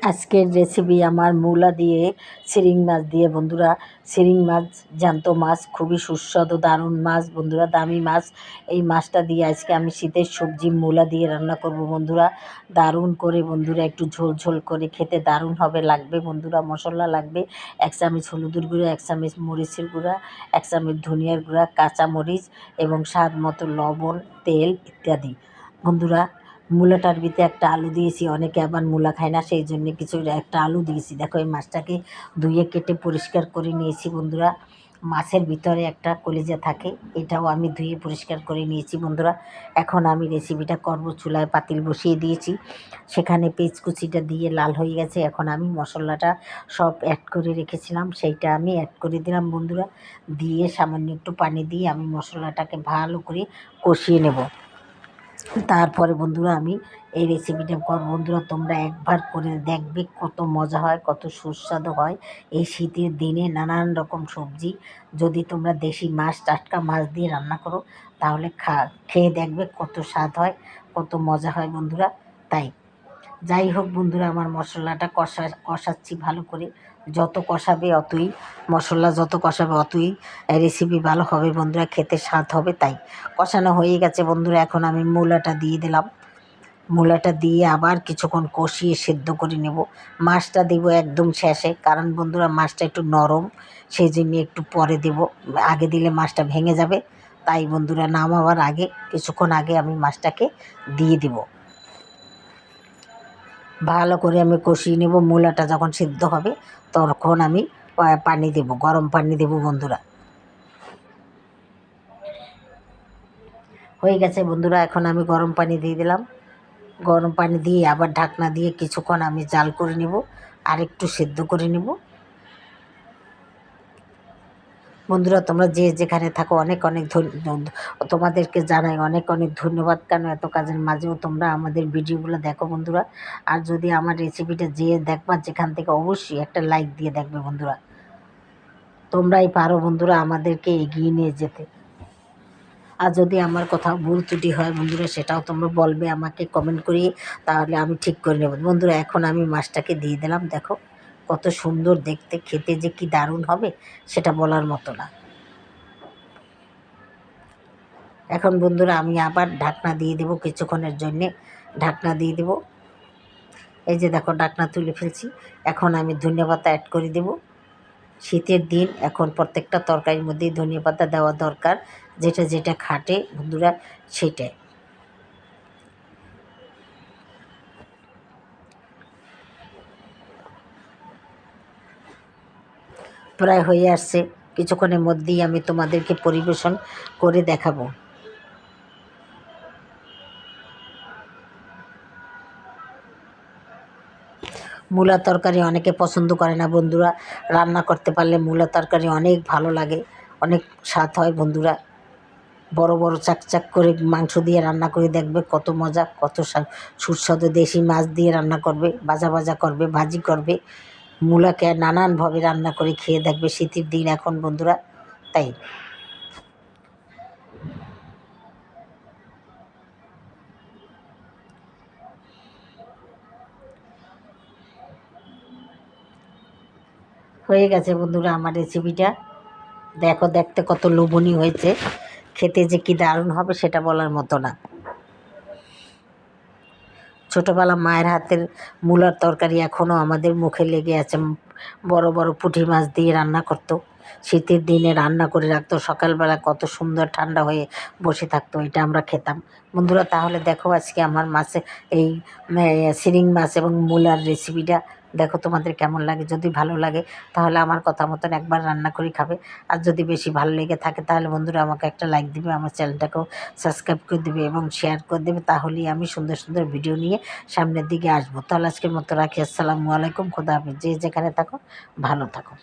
আজকের রেসিপি আমার মূলা দিয়ে শিরিং মাছ দিয়ে বন্ধুরা। শিরিং মাছ জ্যান্ত মাছ, খুবই সুস্বাদু দারুণ মাছ বন্ধুরা, দামি মাছ। এই মাছটা দিয়ে আজকে আমি শীতের সবজি মূলা দিয়ে রান্না করব বন্ধুরা, দারুণ করে বন্ধুরা। একটু ঝোল ঝোল করে খেতে দারুণ হবে। লাগবে বন্ধুরা মশলা লাগবে 1 চামচ হলুদের গুঁড়া, 1 চামচ মরিচের গুঁড়া, 1 চামচ ধনিয়ার গুঁড়া, কাঁচা মরিচ এবং স্বাদ মতো লবণ, তেল ইত্যাদি বন্ধুরা। মূলাটার ভিতরে একটা আলু দিয়েছি, অনেকে আবার মূলা খায় না, সেই জন্য কিছু একটা আলু দিয়েছি। দেখো এই মাছটাকে ধুয়ে কেটে পরিষ্কার করে নিয়েছি বন্ধুরা। মাছের ভিতরে একটা কলিজা থাকে, এটাও আমি ধুয়ে পরিষ্কার করে নিয়েছি বন্ধুরা। এখন আমি রেসিপিটা করব। চুলায় পাতিল বসিয়ে দিয়েছি, সেখানে পেঁয়াজ কুচিটা দিয়ে লাল হয়ে গেছে। এখন আমি মশলাটা সব অ্যাড করে রেখেছিলাম, সেইটা আমি অ্যাড করে দিলাম বন্ধুরা। দিয়ে সামান্য একটু পানি দিয়ে আমি মশলাটাকে ভালো করে কষিয়ে নেব। তারপরে বন্ধুরা আমি এই রেসিপিটা বন্ধুরা তোমরা একবার করে দেখবে, কত মজা হয়, কত সুস্বাদু হয়। এই শীতের দিনে নানান রকম সবজি যদি তোমরা দেশি মাছ, টাটকা মাছ দিয়ে রান্না করো, তাহলে খেয়ে দেখবে কত স্বাদ হয়, কত মজা হয় বন্ধুরা। তাই যাই হোক বন্ধুরা, আমার মশলাটা কষাচ্ছি ভালো করে। যত কষাবে অতই মশলা, যত কষাবে অতই রেসিপি ভালো হবে বন্ধুরা, খেতে স্বাদ হবে। তাই কষানো হয়ে গেছে বন্ধুরা। এখন আমি মূলাটা দিয়ে দিলাম। মূলাটা দিয়ে আবার কিছুক্ষণ কষিয়ে সেদ্ধ করে নেব। মাছটা দেবো একদম শেষে, কারণ বন্ধুরা মাছটা একটু নরম, সেই জন্য একটু পরে দেব। আগে দিলে মাছটা ভেঙে যাবে। তাই বন্ধুরা নামাবার আগে কিছুক্ষণ আগে আমি মাছটাকে দিয়ে দেব। ভালো করে আমি কষিয়ে নেব। মূলাটা যখন সিদ্ধ হবে তখন আমি পানি দেব, গরম পানি দেব বন্ধুরা। হয়ে গেছে বন্ধুরা, এখন আমি গরম পানি দিয়ে দিলাম। গরম পানি দিয়ে আবার ঢাকনা দিয়ে কিছুক্ষণ আমি জাল করে নেব, আর একটু সিদ্ধ করে নেব বন্ধুরা। তোমরা যে যেখানে থাকো অনেক অনেক তোমাদেরকে জানাই অনেক অনেক ধন্যবাদ, কেন এত কাজের মাঝেও তোমরা আমাদের ভিডিওগুলো দেখো বন্ধুরা। আর যদি আমার রেসিপিটা যে দেখবা যেখান থেকে, অবশ্যই একটা লাইক দিয়ে দেখবে বন্ধুরা। তোমরাই পারো বন্ধুরা আমাদেরকে এগিয়ে নিয়ে যেতে। আর যদি আমার কোথাও ভুল ত্রুটি হয় বন্ধুরা, সেটাও তোমরা বলবে আমাকে কমেন্ট করিয়ে, তাহলে আমি ঠিক করে নেব বন্ধুরা। এখন আমি মাছটাকে দিয়ে দিলাম। দেখো কত সুন্দর দেখতে, খেতে যে কি দারুণ হবে সেটা বলার মতো না। এখন বন্ধুরা আমি আবার ঢাকনা দিয়ে দেবো কিছুক্ষণের জন্যে, ঢাকনা দিয়ে দেবো। এই যে দেখো ঢাকনা তুলে ফেলছি। এখন আমি ধনিয়া পাতা অ্যাড করে দেবো। শীতের দিন এখন প্রত্যেকটা তরকারির মধ্যেই ধনিয়া পাতা দেওয়া দরকার, যেটা যেটা খাটে বন্ধুরা সেটাই। প্রায় হয়ে আসছে, কিছুক্ষণের মধ্যেই আমি তোমাদেরকে পরিবেশন করে দেখাবো। মূলা তরকারি অনেকে পছন্দ করে না বন্ধুরা, রান্না করতে পারলে মূলা তরকারি অনেক ভালো লাগে, অনেক স্বাদ হয় বন্ধুরা। বড় বড় চাকচাক করে মাংস দিয়ে রান্না করে দেখবে কত মজা, কত সুস্বাদু। দেশি মাছ দিয়ে রান্না করবে, ভাজা ভাজা করবে, ভাজি করবে, মূলাকে নানানভাবে রান্না করে খেয়ে দেখবে শীতের দিন এখন বন্ধুরা। তাই হয়ে গেছে বন্ধুরা আমার রেসিপিটা। দেখো দেখতে কত লোভনীয় হয়েছে, খেতে যে কি দারুণ হবে সেটা বলার মতো না। ছোটোবেলা মায়ের হাতের মূলার তরকারি এখনও আমাদের মুখে লেগে আছে। বড় বড় পুঁটি মাছ দিয়ে রান্না করতো, শীতের দিনে রান্না করে রাখতো, সকালবেলা কত সুন্দর ঠান্ডা হয়ে বসে থাকতো, এটা আমরা খেতাম বন্ধুরা। তাহলে দেখো আজকে আমার মাছে এই শিরিং মাছ এবং মূলার রেসিপিটা দেখো তোমাদের কেমন লাগে। যদি ভালো লাগে তাহলে আমার কথা মতন একবার রান্না করে খাবে। আর যদি বেশি ভালো লেগে থাকে তাহলে বন্ধুরা আমাকে একটা লাইক দিবে, আমার চ্যানেলটাকেও সাবস্ক্রাইব করে দেবে এবং শেয়ার করে দেবে। তাহলেই আমি সুন্দর সুন্দর ভিডিও নিয়ে সামনের দিকে আসবো। তাহলে আজকের মতো রাখি। আসসালামু আলাইকুম, খোদা হাফেজ। যে যেখানে থাকো ভালো থাকো।